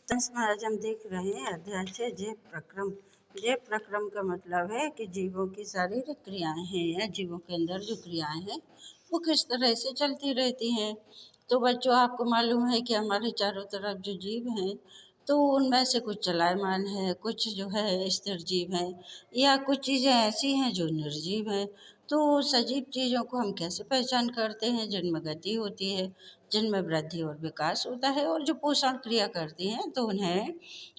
Science में आज हम देख रहे हैं अध्याय 6 जैव प्रक्रम। जैव प्रक्रम का मतलब है कि जीवों की शारीरिक क्रियाएं हैं या जीवों के अंदर जो क्रियाएं हैं वो किस तरह से चलती रहती हैं। तो बच्चों, आपको मालूम है कि हमारे चारों तरफ जो जीव हैं तो उनमें से कुछ चलायमान है, कुछ जो है स्थिर जीव हैं, या कुछ चीज़ें ऐसी हैं जो निर्जीव हैं। तो सजीव चीज़ों को हम कैसे पहचान करते हैं? जिनमें गति होती है, जिनमें वृद्धि और विकास होता है और जो पोषण क्रिया करती हैं तो उन्हें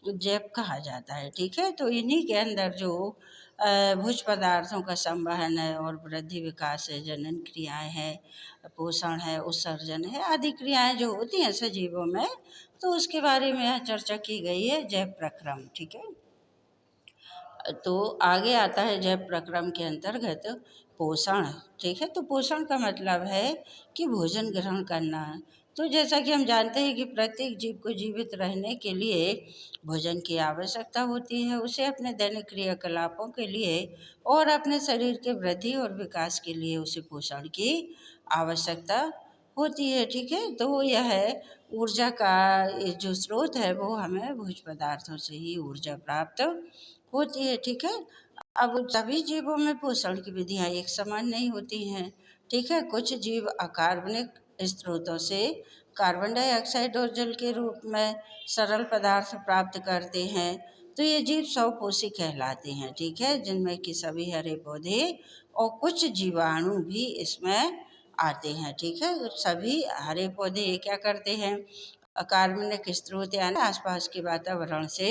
जैव कहा जाता है। ठीक है, तो इन्हीं के अंदर जो भोज्य पदार्थों का संवहन है और वृद्धि विकास है, जनन क्रियाएं हैं, पोषण है, उत्सर्जन है, आदि क्रियाएं जो होती हैं सजीवों में, तो उसके बारे में यहाँ चर्चा की गई है जैव प्रक्रम। ठीक है, तो आगे आता है जैव प्रक्रम के अंतर्गत पोषण। ठीक है, तो पोषण का मतलब है कि भोजन ग्रहण करना। तो जैसा कि हम जानते हैं कि प्रत्येक जीव को जीवित रहने के लिए भोजन की आवश्यकता होती है, उसे अपने दैनिक क्रियाकलापों के लिए और अपने शरीर के वृद्धि और विकास के लिए उसे पोषण की आवश्यकता होती है। ठीक है, तो यह ऊर्जा का ये जो स्रोत है वो हमें भोज्य पदार्थों से ही ऊर्जा प्राप्त होती है। ठीक है, अब सभी जीवों में पोषण की विधियां एक समान नहीं होती हैं। ठीक है, कुछ जीव अकार्बनिक स्रोतों से कार्बन डाइऑक्साइड और जल के रूप में सरल पदार्थ प्राप्त करते हैं, तो ये जीव स्वपोषी कहलाते हैं। ठीक है, जिनमें कि सभी हरे पौधे और कुछ जीवाणु भी इसमें आते हैं। ठीक है, सभी हरे पौधे ये क्या करते हैं? अकार्बनिक स्रोत यानी आसपास के वातावरण से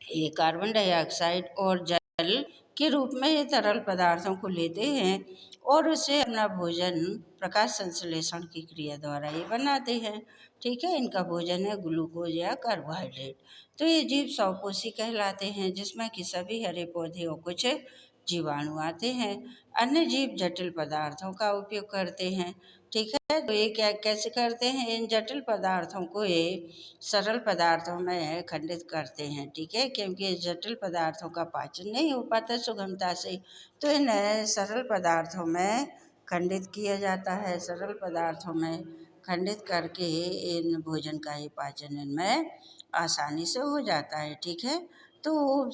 ये कार्बन डाइऑक्साइड और जल के रूप में ये तरल पदार्थों को लेते हैं और उसे अपना भोजन प्रकाश संश्लेषण की क्रिया द्वारा ये बनाते हैं। ठीक है, इनका भोजन है ग्लूकोज या कार्बोहाइड्रेट। तो ये जीव स्वपोषी कहलाते हैं, जिसमें कि सभी हरे पौधे और कुछ जीवाणु आते हैं। अन्य जीव जटिल पदार्थों का उपयोग करते हैं। ठीक है, तो ये क्या कैसे करते हैं? इन जटिल पदार्थों को ये सरल पदार्थों में खंडित करते हैं। ठीक है, क्योंकि जटिल पदार्थों का पाचन नहीं हो पाता सुगमता से, तो इन्हें सरल पदार्थों में खंडित किया जाता है। सरल पदार्थों में खंडित करके इन भोजन का ही पाचन इनमें आसानी से हो जाता है। ठीक है, तो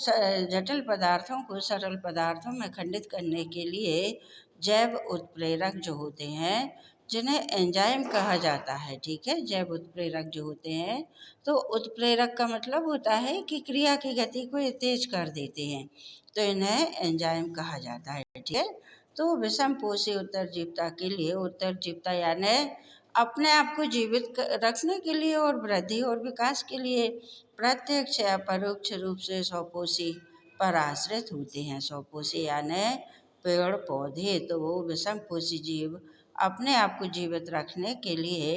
जटिल पदार्थों को सरल पदार्थों में खंडित करने के लिए जैव उत्प्रेरक जो होते हैं, जिन्हें एंजाइम कहा जाता है। ठीक है, जैव उत्प्रेरक जो होते हैं, तो उत्प्रेरक का मतलब होता है कि क्रिया की गति को ये तेज कर देते हैं, तो इन्हें एंजाइम कहा जाता है। ठीक है, तो विषम पोषी उत्तरजीविता के लिए, उत्तरजीविता यानी अपने आप को जीवित रखने के लिए और वृद्धि और विकास के लिए प्रत्यक्ष या परोक्ष रूप से स्वपोषी पर आश्रित होते हैं। स्वपोषी यानी पेड़ पौधे, तो वो विषम पोषी जीव अपने आप को जीवित रखने के लिए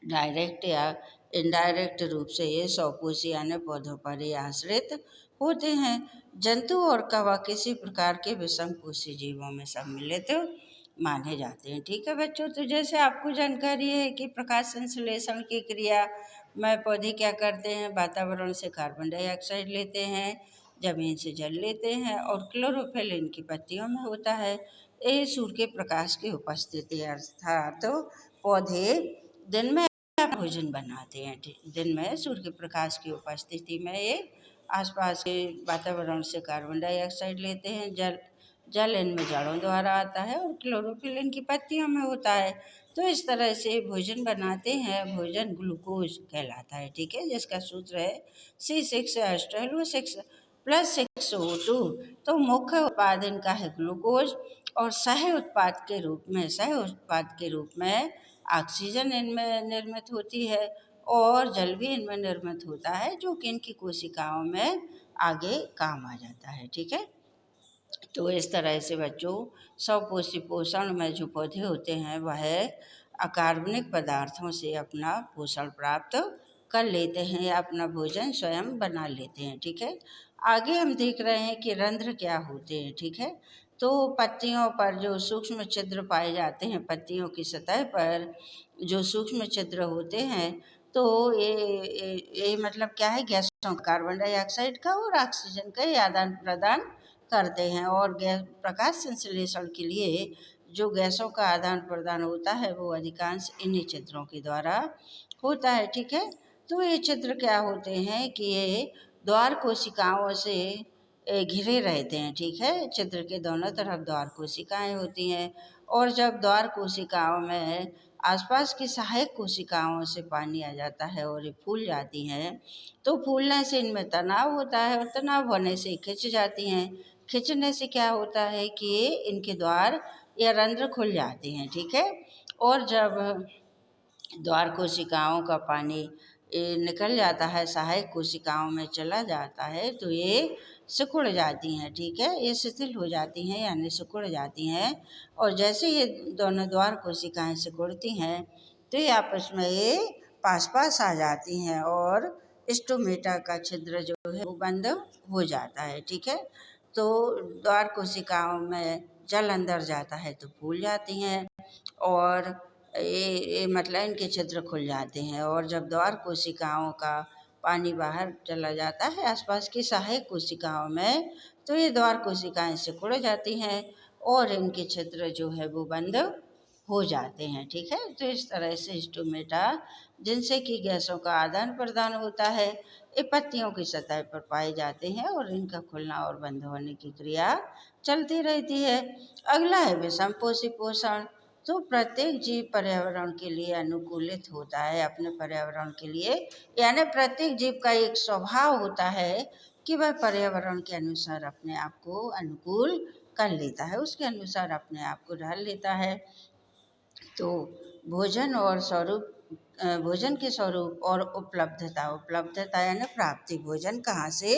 डायरेक्ट या इनडायरेक्ट रूप से ये स्वपोषी यानी पौधों पर ही आश्रित होते हैं। जंतु और कवक किसी प्रकार के विषम पोषी जीवों में सम्मिलित माने जाते हैं। ठीक है बच्चों, तो जैसे आपको जानकारी है कि प्रकाश संश्लेषण की क्रिया में पौधे क्या करते हैं? वातावरण से कार्बन डाइऑक्साइड लेते हैं, जमीन से जल लेते हैं और क्लोरोफिल इनकी पत्तियों में होता है। ये सूर्य के प्रकाश की उपस्थिति अर्थात तो पौधे दिन में अपना भोजन बनाते हैं। दिन में सूर्य के प्रकाश की उपस्थिति में ये आसपास के वातावरण से कार्बन डाइऑक्साइड लेते हैं, जल जल इनमें जड़ों द्वारा आता है और क्लोरोफिल इनकी पत्तियों में होता है। तो इस तरह से भोजन बनाते हैं। भोजन ग्लूकोज कहलाता है। ठीक है, जिसका सूत्र है C6H12O6 प्लस 6O2। तो मुख्य उत्पाद इनका है ग्लूकोज और सह उत्पाद के रूप में ऑक्सीजन इनमें निर्मित होती है और जल भी इनमें निर्मित होता है, जो कि इनकी कोशिकाओं में आगे काम आ जाता है। ठीक है, तो इस तरह से बच्चों स्वपोषी पोषण में जो पौधे होते हैं वह अकार्बनिक पदार्थों से अपना पोषण प्राप्त कर लेते हैं या अपना भोजन स्वयं बना लेते हैं। ठीक है, आगे हम देख रहे हैं कि रंध्र क्या होते हैं। ठीक है, तो पत्तियों पर जो सूक्ष्म छिद्र पाए जाते हैं, पत्तियों की सतह पर जो सूक्ष्म छिद्र होते हैं, तो ये मतलब क्या है? गैसों, कार्बन डाइऑक्साइड का और ऑक्सीजन का ही आदान प्रदान करते हैं और गैस प्रकाश संश्लेषण के लिए जो गैसों का आदान प्रदान होता है वो अधिकांश इन्हीं छिद्रों के द्वारा होता है। ठीक है, तो ये छिद्र क्या होते हैं कि ये द्वार कोशिकाओं से घिरे रहते हैं, ठीक है। छिद्र के दोनों तरफ द्वार कोशिकाएं होती हैं, और जब द्वार कोशिकाओं में आसपास की सहायक कोशिकाओं से पानी आ जाता है और ये फूल जाती हैं, तो फूलने से इनमें तनाव होता है, और तनाव होने से खिंच जाती हैं। खिंचने से क्या होता है कि ये इनके द्वार या रंध्र खुल जाते हैं, ठीक है। और जब द्वार कोशिकाओं का पानी निकल जाता है, सहायक कोशिकाओं में चला जाता है, तो ये सिकुड़ जाती हैं, ठीक है। ये शिथिल हो जाती हैं यानी सिकुड़ जाती हैं, और जैसे ये दोनों द्वार कोशिकाएं सिकुड़ती हैं, तो ये आपस में ये पास पास आ जाती हैं, और स्टोमेटा का छिद्र जो है वो बंद हो जाता है, ठीक है। तो द्वार कोशिकाओं में जल अंदर जाता है तो फूल जाती हैं, और ये मतलब इनके छिद्र खुल जाते हैं। और जब द्वार कोशिकाओं का पानी बाहर चला जाता है आसपास की सहायक कोशिकाओं में, तो ये द्वार कोशिकाएं सिकुड़ जाती हैं, और इनके छिद्र जो है वो बंद हो जाते हैं, ठीक है। तो इस तरह से स्टोमेटा, जिनसे कि गैसों का आदान प्रदान होता है, ये पत्तियों की सतह पर पाए जाते हैं, और इनका खुलना और बंद होने की क्रिया चलती रहती है। अगला है विषमपोषी पोषण। तो प्रत्येक जीव पर्यावरण के लिए अनुकूलित होता है, अपने पर्यावरण के लिए, यानी प्रत्येक जीव का एक स्वभाव होता है कि वह पर्यावरण के अनुसार अपने आप को अनुकूल कर लेता है, उसके अनुसार अपने आप को ढाल लेता है। तो भोजन और स्वरूप, भोजन के स्वरूप और उपलब्धता, उपलब्धता यानी प्राप्ति, भोजन कहाँ से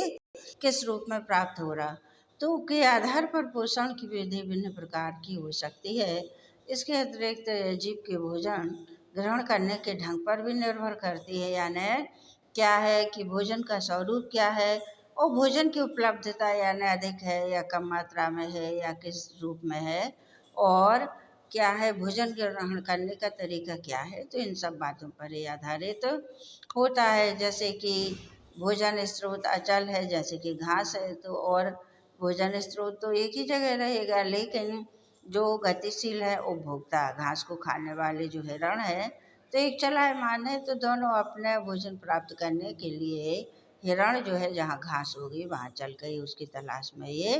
किस रूप में प्राप्त हो रहा, तो के आधार पर पोषण की विधि भिन्न प्रकार की हो सकती है। इसके अतिरिक्त जीव के भोजन ग्रहण करने के ढंग पर भी निर्भर करती है, यानी क्या है कि भोजन का स्वरूप क्या है, और भोजन की उपलब्धता यानी अधिक है या कम मात्रा में है या किस रूप में है, और क्या है भोजन ग्रहण करने का तरीका क्या है, तो इन सब बातों पर ये आधारित होता है। जैसे कि भोजन स्रोत अचल है, जैसे कि घास है, तो और भोजन स्रोत तो एक ही जगह रहेगा, लेकिन जो गतिशील है उपभोक्ता, घास को खाने वाले जो हिरण है, तो एक चलायमान है, तो दोनों अपने भोजन प्राप्त करने के लिए हिरण जो है जहाँ घास होगी वहाँ चल कर उसकी तलाश में ये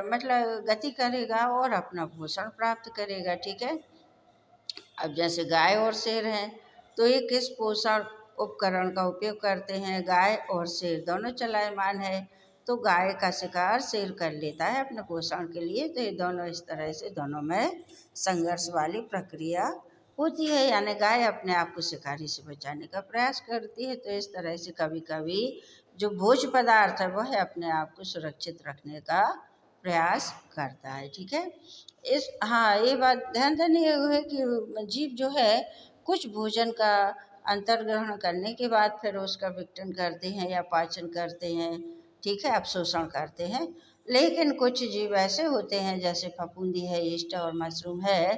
मतलब गति करेगा और अपना पोषण प्राप्त करेगा, ठीक है। अब जैसे गाय और शेर हैं, तो ये किस पोषण उपकरण का उपयोग करते हैं, गाय और शेर दोनों चलायमान है, तो गाय का शिकार शेर कर लेता है अपने पोषण के लिए, तो ये दोनों इस तरह से दोनों में संघर्ष वाली प्रक्रिया होती है, यानी गाय अपने आप को शिकारी से बचाने का प्रयास करती है। तो इस तरह से कभी कभी जो भोज्य पदार्थ है वह है अपने आप को सुरक्षित रखने का प्रयास करता है, ठीक है। इस हाँ, ये बात ध्यान देने योग्य है कि जीव जो है कुछ भोजन का अंतर्ग्रहण करने के बाद फिर उसका विघटन करते हैं या पाचन करते हैं, ठीक है, अवशोषण करते हैं। लेकिन कुछ जीव ऐसे होते हैं जैसे फफूंदी है, यीस्ट और मशरूम है,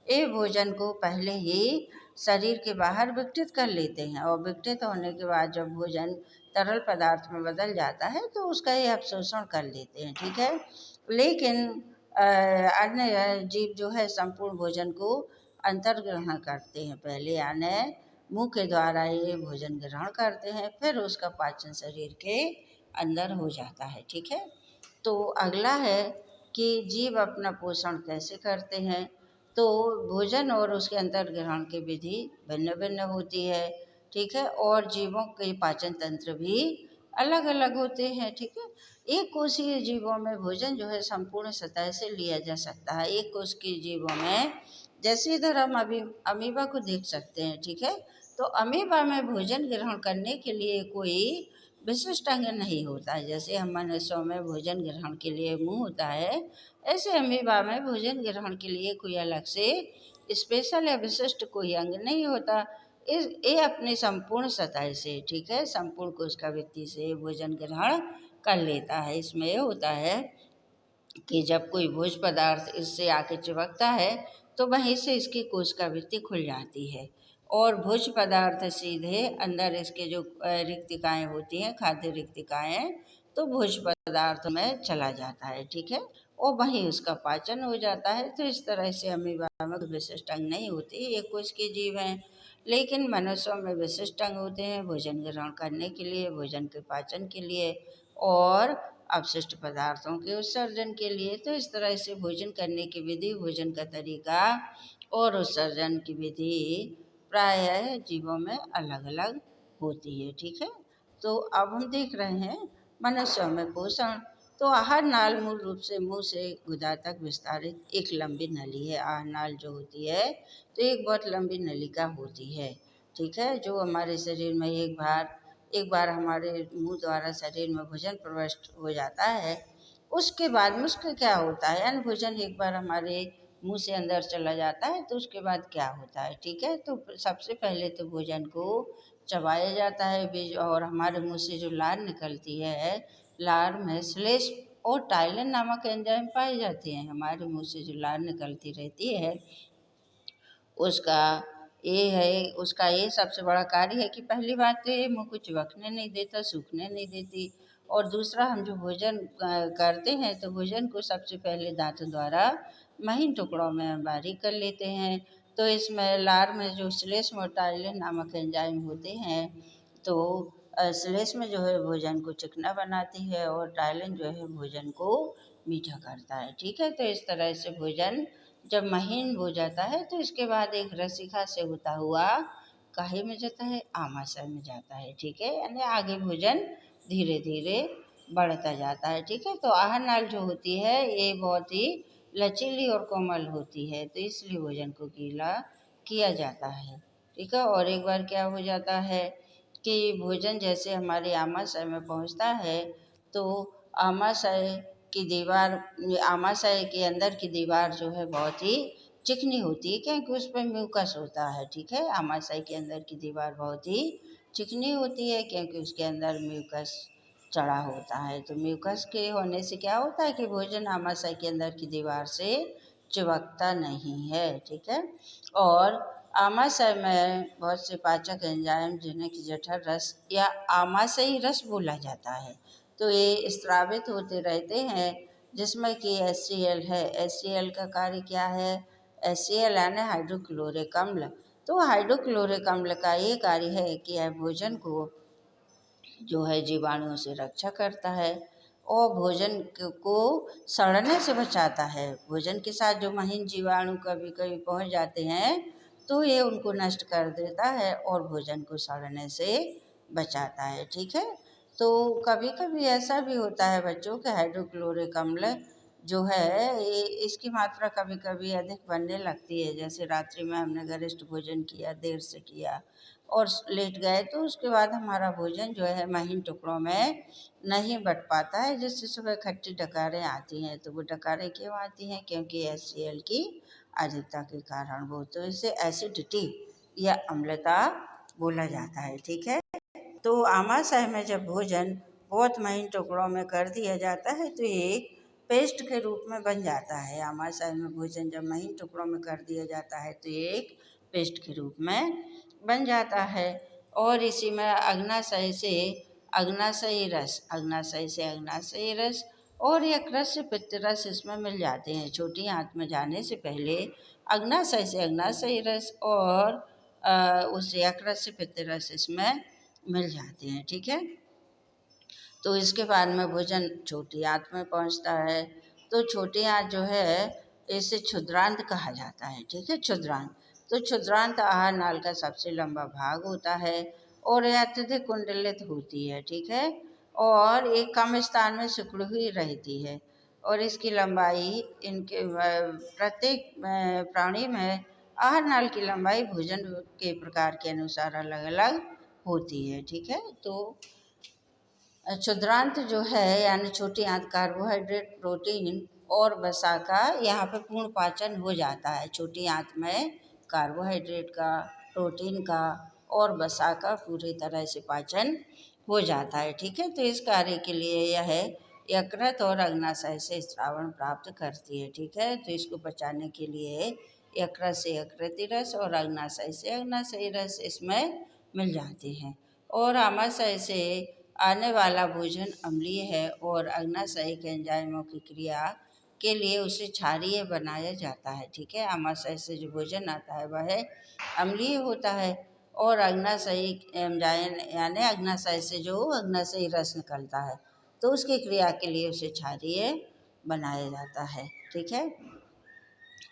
ये भोजन को पहले ही शरीर के बाहर विघटित कर लेते हैं, और विघटित होने के बाद जब भोजन तरल पदार्थ में बदल जाता है तो उसका ये अवशोषण कर लेते हैं, ठीक है। लेकिन अन्य जीव जो है संपूर्ण भोजन को अंतर्ग्रहण करते हैं पहले, यानी मुंह के द्वारा ये भोजन ग्रहण करते हैं, फिर उसका पाचन शरीर के अंदर हो जाता है, ठीक है। तो अगला है कि जीव अपना पोषण कैसे करते हैं, तो भोजन और उसके अंतर्ग्रहण की विधि भिन्न भिन्न होती है, ठीक है, और जीवों के पाचन तंत्र भी अलग अलग होते हैं, ठीक है। एक कोषीय जीवों में भोजन जो है संपूर्ण सतह से लिया जा सकता है। एक कोष के जीवों में, जैसे इधर हम अभी अमीबा को देख सकते हैं, ठीक है, तो अमीबा में भोजन ग्रहण करने के लिए कोई विशिष्ट अंग नहीं होता है। जैसे हम मनुष्यों में भोजन ग्रहण के लिए मुंह होता है, ऐसे अमीबा में भोजन ग्रहण के लिए कोई अलग से स्पेशल या विशिष्ट कोई अंग नहीं होता। इस ये अपनी संपूर्ण सतह से, ठीक है, संपूर्ण कोशिकावृत्ति से भोजन ग्रहण कर लेता है। इसमें ये होता है कि जब कोई भोज्य पदार्थ इससे आके चिपकता है तो वहीं से इसकी कोशिकावृत्ति खुल जाती है, और भोज्य पदार्थ सीधे अंदर इसके जो रिक्तिकाएं होती हैं, खाद्य रिक्तिकाएं, तो भोज्य पदार्थ में चला जाता है, ठीक है, और वहीं उसका पाचन हो जाता है। तो इस तरह से अमीबा में कोई विशिष्ट अंग नहीं होती, एक कोश के जीव हैं। लेकिन मनुष्यों में विशिष्ट अंग होते हैं भोजन ग्रहण करने के लिए, भोजन के पाचन के लिए और अपशिष्ट पदार्थों के उत्सर्जन के लिए। तो इस तरह से भोजन करने की विधि, भोजन का तरीका और उत्सर्जन की विधि प्रायः जीवों में अलग अलग होती है। ठीक है, तो अब हम देख रहे हैं मनुष्यों में पोषण। तो आहार नाल मूल रूप से मुंह से गुदा तक विस्तारित एक लंबी नली है। आहार नाल जो होती है तो एक बहुत लंबी नलिका होती है। ठीक है, जो हमारे शरीर में एक बार हमारे मुंह द्वारा शरीर में भोजन प्रविष्ट हो जाता है, उसके बाद में उसका क्या होता है, यानी भोजन एक बार हमारे मुंह से अंदर चला जाता है तो उसके बाद क्या होता है। ठीक है, तो सबसे पहले तो भोजन को चबाया जाता है बीज, और हमारे मुंह से जो लार निकलती है, लार में श्लेष्म और टाइलिन नामक एंजाइम पाए जाते हैं। हमारे मुंह से जो लार निकलती रहती है उसका उसका ये सबसे बड़ा कार्य है कि पहली बात तो ये मुंह को चिपकने नहीं देता, सूखने नहीं देती, और दूसरा हम जो भोजन करते हैं तो भोजन को सबसे पहले दांतों द्वारा महीन टुकड़ों में हम बारीक कर लेते हैं। तो इसमें लार में जो श्लेष्म और टाइलिन नामक एंजाइम होते हैं, तो श्लेष्म जो है भोजन को चिकना बनाती है और टाइलिन जो है भोजन को मीठा करता है। ठीक है, तो इस तरह से भोजन जब महीन हो जाता है तो इसके बाद एक रसिका से होता हुआ काहे में जाता है, आमाशय में जाता है। ठीक है, यानी आगे भोजन धीरे धीरे बढ़ता जाता है। ठीक है, तो आहार नाल जो होती है ये बहुत ही लचीली और कोमल होती है, तो इसलिए भोजन को गीला किया जाता है। ठीक है, और एक बार क्या हो जाता है कि भोजन जैसे हमारे आमाशय में पहुंचता है तो आमाशय की दीवार आमाशय के अंदर की दीवार जो है बहुत ही चिकनी होती है, क्योंकि उस पर म्यूकस होता है। ठीक है, आमाशय के अंदर की दीवार बहुत ही चिकनी होती है क्योंकि उसके अंदर म्यूकस चढ़ा होता है। तो म्यूकस के होने से क्या होता है कि भोजन आमाशय के अंदर की दीवार से चिपकता नहीं है। ठीक है, और आमाशय में बहुत से पाचक एंजाइम जिन्हें कि जठर रस या आमाशयी रस बोला जाता है, तो ये स्रावित होते रहते हैं, जिसमें कि HCl है। HCl का कार्य क्या है, HCl यानी हाइड्रोक्लोरिक अम्ल। तो हाइड्रोक्लोरिक अम्ल का ये कार्य है कि यह भोजन को जो है जीवाणुओं से रक्षा करता है और भोजन को सड़ने से बचाता है। भोजन के साथ जो महीन जीवाणु कभी कभी पहुंच जाते हैं तो ये उनको नष्ट कर देता है और भोजन को सड़ने से बचाता है। ठीक है, तो कभी कभी ऐसा भी होता है बच्चों के हाइड्रोक्लोरिक अम्ल जो है ये इसकी मात्रा कभी कभी अधिक बनने लगती है। जैसे रात्रि में हमने गरिष्ठ भोजन किया, देर से किया और लेट गए, तो उसके बाद हमारा भोजन जो है महीन टुकड़ों में नहीं बट पाता है, जिससे सुबह खट्टी डकारें आती हैं। तो वो डकारें क्यों आती हैं, क्योंकि HCl की अधिकता के कारण वो, तो इसे एसिडिटी या अम्लता बोला जाता है। ठीक है, तो आमाशय में जब भोजन बहुत महीन टुकड़ों में कर दिया जाता है तो ये एक पेस्ट के रूप में बन जाता है। आमाशय में भोजन जब महीन टुकड़ों में कर दिया जाता है तो ये एक पेस्ट के रूप में बन जाता है। और इसी में अग्नाशयी रस और यकृत से पित्त रस इसमें मिल जाते हैं। छोटी आंत में जाने से पहले अग्नाशय से अग्नाशयी रस और उस यकृत से पित्त रस इसमें मिल जाते हैं। ठीक है, तो इसके बाद में भोजन छोटी आंत में पहुंचता है। तो छोटी आंत जो है इसे क्षुद्रांत कहा जाता है। ठीक है, क्षुद्रांत, तो क्षुद्रांत आहार नाल का सबसे लंबा भाग होता है और यह अत्यधिक कुंडलित होती है। ठीक है, और एक कम स्थान में सिकुड़ी हुई रहती है और इसकी लंबाई इनके प्रत्येक प्राणी में आहार नाल की लंबाई भोजन के प्रकार के अनुसार अलग अलग होती है। ठीक है, तो क्षुद्रांत जो है यानी छोटी आंत कार्बोहाइड्रेट, प्रोटीन और वसा का यहाँ पे पूर्ण पाचन हो जाता है। छोटी आंत में कार्बोहाइड्रेट का, प्रोटीन का और वसा का पूरी तरह से पाचन हो जाता है। ठीक है, तो इस कार्य के लिए यह यकृत और अग्नाशय से श्रावण प्राप्त करती है। ठीक है, तो इसको पचाने के लिए यकृत से यकृति रस और अग्नाशय से अग्नाशयी रस इसमें मिल जाते हैं और आमाशय से आने वाला भोजन अम्लीय है और अग्नाशय के एंजाइमों की क्रिया के लिए उसे क्षारीय बनाया जाता है। ठीक है, आमाशय से जो भोजन आता है वह अम्लीय होता है और अग्नाशयी एंजाइम यानी अग्नाशय से जो अग्नाशयी रस निकलता है, तो उसकी क्रिया के लिए उसे क्षारीय बनाया जाता है। ठीक है।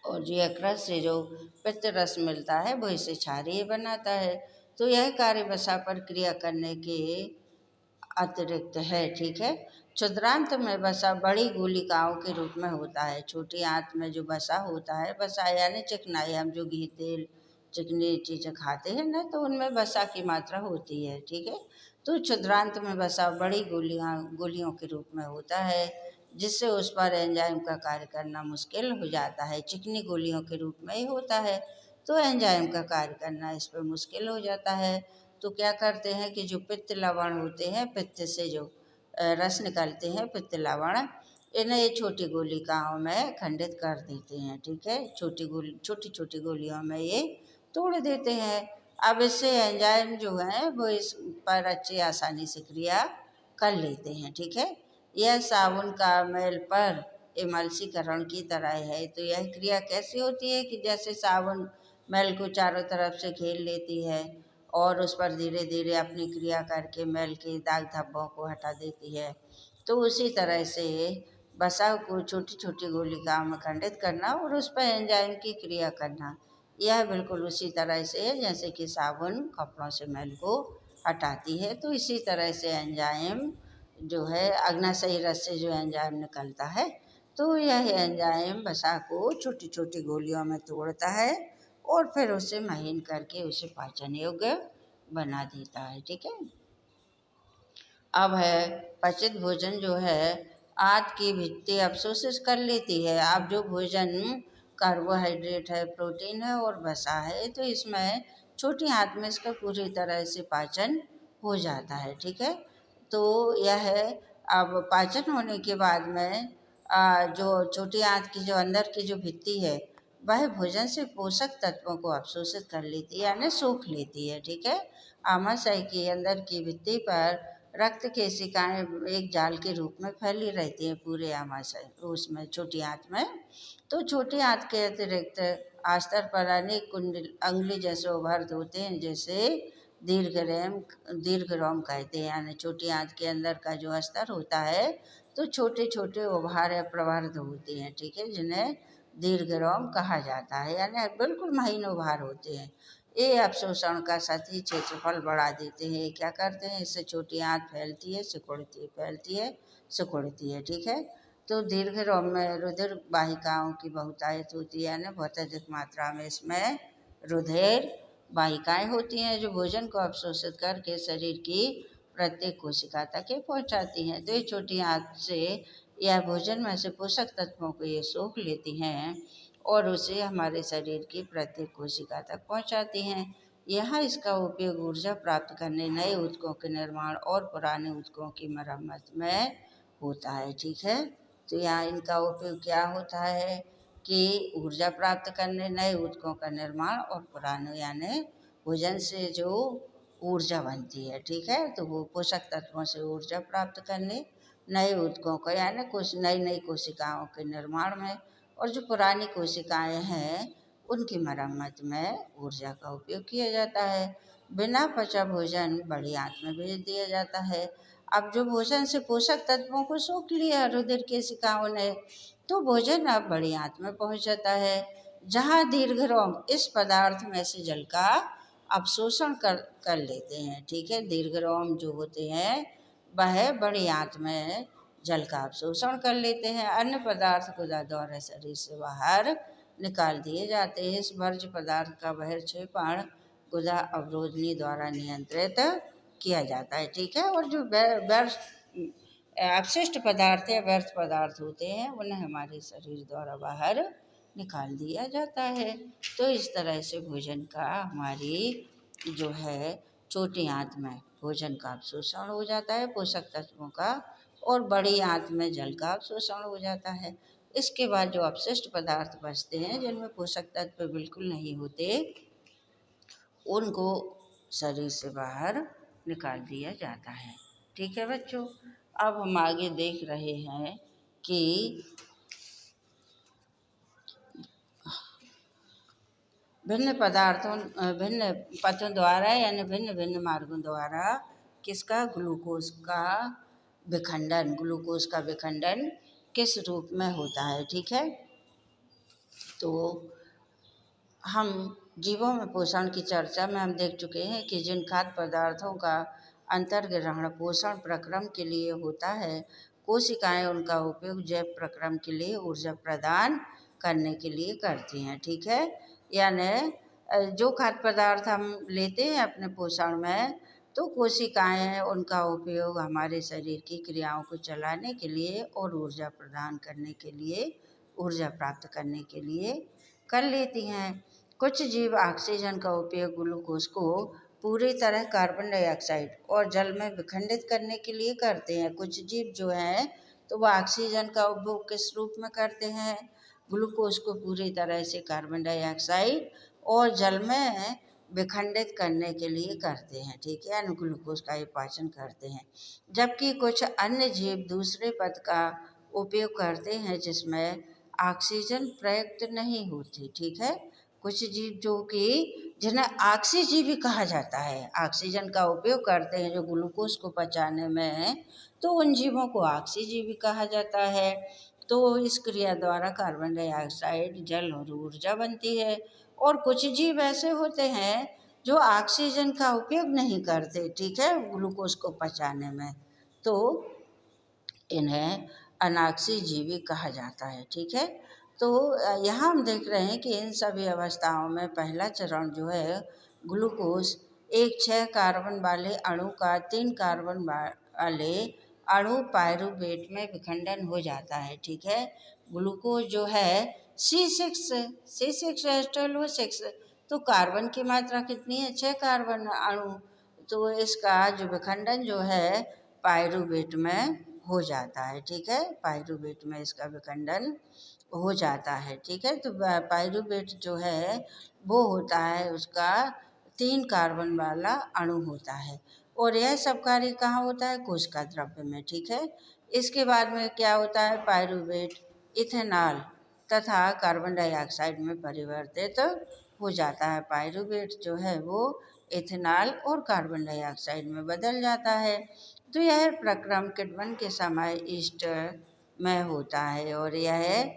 और जो यकृत से जो पित्त रस मिलता है वो इसे क्षारीय बनाता है। तो यह कार्य वसा पर क्रिया करने के अतिरिक्त है। ठीक है। क्षुद्रांत में वसा बड़ी गुलिकाओं के रूप में होता है। छोटी आंत में जो वसा होता है, वसा यानी चिकनाई, हम जो घी तेल चिकनी चीज़ें खाते हैं ना, तो उनमें वसा की मात्रा होती है। ठीक है। तो क्षुद्रांत में वसा बड़ी गोलियों के रूप में होता है, जिससे उस पर एंजाइम का कार्य करना मुश्किल हो जाता है। चिकनी गोलियों के रूप में ही होता है, तो एंजाइम का कार्य करना इस पर मुश्किल हो जाता है। तो क्या करते हैं कि जो पित्त लवण होते हैं, पित्त से जो रस निकलते हैं, पित्त लवण, इन्हें ये छोटी गोलिकाओं में खंडित कर देते हैं। ठीक है। छोटी छोटी गोलियों में ये तोड़ देते हैं। अब इससे एंजाइम जो है वो इस पर अच्छी आसानी से क्रिया कर लेते हैं। ठीक है। यह साबुन का मैल पर एमल्सीकरण की तरह है। तो यह क्रिया कैसी होती है कि जैसे साबुन मैल को चारों तरफ से घेर लेती है और उस पर धीरे धीरे अपनी क्रिया करके मैल के दाग धब्बों को हटा देती है, तो उसी तरह से वसा को छोटी छोटी गोलिकाओं में खंडित करना और उस पर एंजाइम की क्रिया करना, यह बिल्कुल उसी तरह से है जैसे कि साबुन कपड़ों से मैल को हटाती है। तो इसी तरह से एंजाइम जो है अग्नाशयी रस से जो एंजाइम निकलता है, तो यह एंजाइम वसा को छोटी छोटी गोलियों में तोड़ता है और फिर उसे महीन करके उसे पाचन योग्य बना देता है। ठीक है। अब है पचित भोजन जो है आंत की भित्ति अवशोषित कर लेती है। अब जो भोजन कार्बोहाइड्रेट है, प्रोटीन है और वसा है, तो इसमें छोटी आंत में इसका पूरी तरह से पाचन हो जाता है। ठीक है। तो यह है, अब पाचन होने के बाद में जो छोटी आंत की जो अंदर की जो भित्ति है, वह भोजन से पोषक तत्वों को अवशोषित कर लेती है यानी सोख लेती है। ठीक है। आमाशय की अंदर की भित्ति पर रक्त केशिकाएं एक जाल के रूप में फैली रहती हैं पूरे आमाशय उसमें, छोटी आंत में। तो छोटी आंत के अतिरिक्त आस्तर पर अनेक कुंडल अंगुली जैसे उभर्त होते हैं, जैसे दीर्घरोम कहते हैं, यानी छोटी आंत के अंदर का जो अस्तर होता है, तो छोटे छोटे उभार या प्रवर्ध होते हैं। ठीक है। जिन्हें दीर्घरोम कहा जाता है, यानी बिल्कुल महीन उभार होते हैं। ये अवशोषण का सतही क्षेत्रफल बढ़ा देते हैं। क्या करते हैं, इससे छोटी आंत फैलती है, सिकुड़ती है, फैलती है, सिकुड़ती है। ठीक है। तो दीर्घरोम में रुधिर वाहिकाओं की बहुतायत होती है, यानी बहुत अधिक मात्रा में इसमें रुधिर वाहिकाएं होती हैं, जो भोजन को अवशोषित करके शरीर की प्रत्येक कोशिका तक ये पहुंचाती हैं। तो ये छोटी आंत से यह भोजन में से पोषक तत्वों को ये सोख लेती हैं और उसे हमारे शरीर की प्रत्येक कोशिका तक पहुंचाती हैं। यहाँ इसका उपयोग ऊर्जा प्राप्त करने, नए ऊतकों के निर्माण और पुराने ऊतकों की मरम्मत में होता है। ठीक है। तो यहाँ इनका उपयोग क्या होता है कि ऊर्जा प्राप्त करने, नए ऊतकों का निर्माण और पुराने यानी भोजन से जो ऊर्जा बनती है। ठीक है। तो वो पोषक तत्वों से ऊर्जा प्राप्त करने, नए ऊतकों को यानी कुछ नई नई कोशिकाओं के निर्माण में, और जो पुरानी कोशिकाएं हैं उनकी मरम्मत में ऊर्जा का उपयोग किया जाता है। बिना पचा भोजन बड़ी आंत में भेज दिया जाता है। अब जो भोजन से पोषक तत्वों को सोख लिया रुधिर केशिकाओं ने, तो भोजन अब बड़ी आंत में पहुंच जाता है, जहाँ दीर्घरोम इस पदार्थ में से जल का अवशोषण कर लेते हैं। ठीक है। दीर्घरोम जो होते हैं वह बड़ी आंत में जल का अवशोषण कर लेते हैं। अन्य पदार्थ गुदा द्वारा शरीर से बाहर निकाल दिए जाते हैं। इस वर्ज्य पदार्थ का बहिर्क्षेपण गुदा अवरोधनी द्वारा नियंत्रित किया जाता है। ठीक है। और जो अपशिष्ट पदार्थ या व्यर्थ पदार्थ होते हैं उन्हें हमारे शरीर द्वारा बाहर निकाल दिया जाता है। तो इस तरह से भोजन का हमारी जो है छोटी आंत में भोजन का अवशोषण हो जाता है, पोषक तत्वों का, और बड़ी आंत में जल का अवशोषण हो जाता है। इसके बाद जो अपशिष्ट पदार्थ बचते हैं जिनमें पोषक तत्व बिल्कुल नहीं होते, उनको शरीर से बाहर निकाल दिया जाता है। ठीक है बच्चों। अब हम आगे देख रहे हैं कि भिन्न पदार्थों भिन्न पथों द्वारा यानी भिन्न भिन्न मार्गों द्वारा किसका ग्लूकोज का विखंडन किस रूप में होता है। ठीक है, तो हम जीवों में पोषण की चर्चा में हम देख चुके हैं कि जिन खाद्य पदार्थों का अंतर्ग्रहण पोषण प्रक्रम के लिए होता है, कोशिकाएं उनका उपयोग जैव प्रक्रम के लिए ऊर्जा प्रदान करने के लिए करती हैं। ठीक है, यानी जो खाद्य पदार्थ हम लेते हैं अपने पोषण में, तो कोशिकाएं उनका उपयोग हमारे शरीर की क्रियाओं को चलाने के लिए और ऊर्जा प्रदान करने के लिए, ऊर्जा प्राप्त करने के लिए कर लेती हैं। कुछ जीव ऑक्सीजन का उपयोग ग्लूकोज को पूरी तरह कार्बन डाइऑक्साइड और जल में विखंडित करने के लिए करते हैं। कुछ जीव जो हैं तो वह ऑक्सीजन का उपभोग किस रूप में करते हैं, ग्लूकोज को पूरी तरह से कार्बन डाइऑक्साइड और जल में विखंडित करने के लिए करते हैं। ठीक है, यानी ग्लूकोज का पाचन करते हैं। जबकि कुछ अन्य जीव दूसरे पद का उपयोग करते हैं जिसमें ऑक्सीजन प्रयुक्त नहीं होती। ठीक है, कुछ जीव जो कि जिन्हें ऑक्सीजीवी कहा जाता है, ऑक्सीजन का उपयोग करते हैं जो ग्लूकोज को पचाने में, तो उन जीवों को ऑक्सीजीवी कहा जाता है। तो इस क्रिया द्वारा कार्बन डाइऑक्साइड जल और ऊर्जा बनती है। और कुछ जीव ऐसे होते हैं जो ऑक्सीजन का उपयोग नहीं करते, ठीक है, ग्लूकोज को पचाने में, तो इन्हें अनाक्सीजीवी कहा जाता है। ठीक है, तो यहाँ हम देख रहे हैं कि इन सभी अवस्थाओं में पहला चरण जो है ग्लूकोज एक 6 कार्बन वाले अणु का 3 कार्बन वाले अणु पायरुवेट में विखंडन हो जाता है। ठीक है, ग्लूकोज जो है C6 H12O6, तो कार्बन की मात्रा कितनी है, 6 कार्बन अणु, तो इसका जो विखंडन जो है पायरुवेट में हो जाता है। ठीक है, पायरुवेट में इसका विखंडन हो जाता है। ठीक है, तो पायरुवेट जो है वो होता है, उसका 3 कार्बन वाला अणु होता है और यह सब कार्य कहाँ होता है, कोशिका द्रव्य में। ठीक है, इसके बाद में क्या होता है, पायरुवेट इथेनॉल तथा कार्बन डाइऑक्साइड में परिवर्तित हो जाता है। पायरुवेट जो है वो इथेनॉल और कार्बन डाइऑक्साइड में बदल जाता है। तो यह प्रक्रम किण्वन के समय ईस्ट में होता है और यह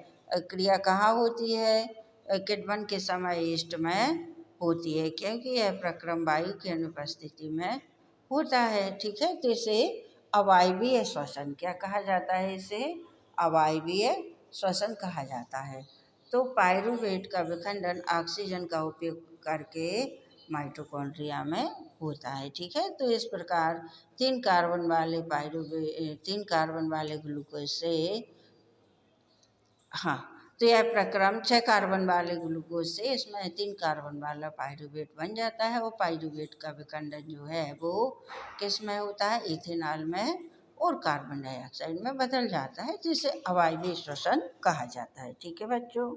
क्रिया कहाँ होती है, किण्वन के समय ईस्ट में होती है, क्योंकि यह प्रक्रम वायु की अनुपस्थिति में होता है। ठीक है, तो इसे अवायवीय श्वसन क्या कहा जाता है, इसे अवायवीय श्वसन कहा जाता है। तो पायरुवेट का विखंडन ऑक्सीजन का उपयोग करके माइटोकॉन्ड्रिया में होता है। ठीक है, तो इस प्रकार 3 कार्बन वाले ग्लूकोज से, हाँ, तो यह प्रक्रम 6 कार्बन वाले ग्लूकोज से इसमें 3 कार्बन वाला पायरुवेट बन जाता है और पायरुवेट का विखंडन जो है वो किस में होता है, इथेनॉल में और कार्बन डाइऑक्साइड में बदल जाता है, जिसे अवायवीय श्वसन कहा जाता है। ठीक है बच्चों।